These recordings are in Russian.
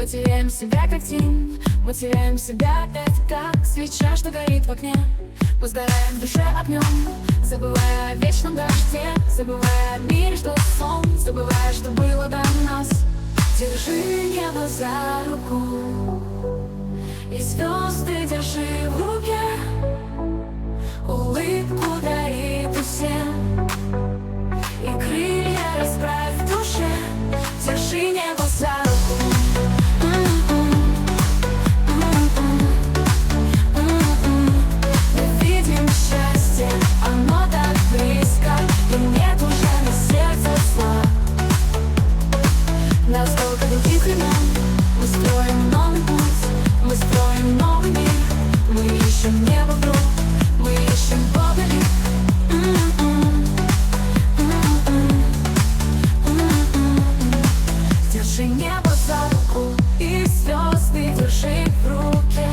Мы теряем себя как тень, мы теряем себя, это как свеча, что горит в окне. Мы сгораем в душе огнем, забывая о вечном дожде, забывая о мире, что сон, забывая, что было до нас. Держи небо за руку и звезды держи в руке. Улыбку дари всем и крылья расправь в душе. Держи небо за руку. Мы видим счастье, оно так близко, и нет уже на сердце зла. На столько других времен мы строим новый путь, мы строим новый мир. Мы ищем небо вдруг, мы ищем Бога лик. Держи небо за руку и звезды держи в руке.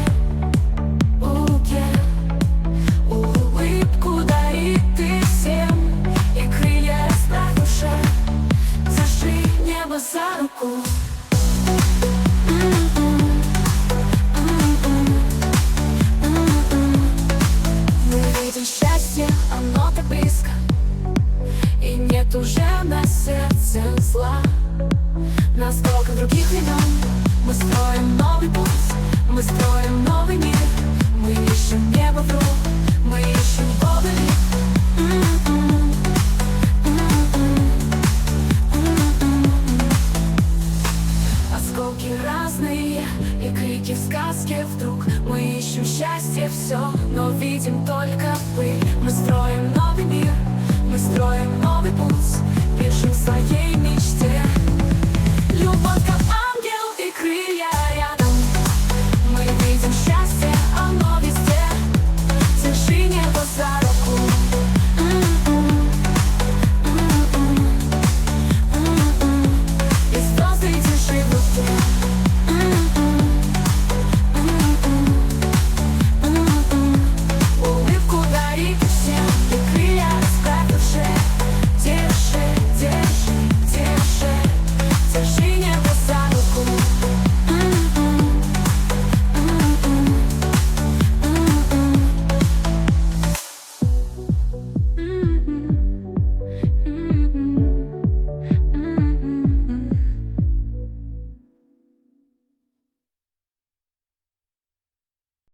Улыбку дари ты всем и крылья расправь в душе. Держи небо за руку. Мы видим счастье, оно так близко, и нет уже на сердце зла. На столько других времен мы строим новый путь, мы строим новый мир. Мы ищем небо вдруг,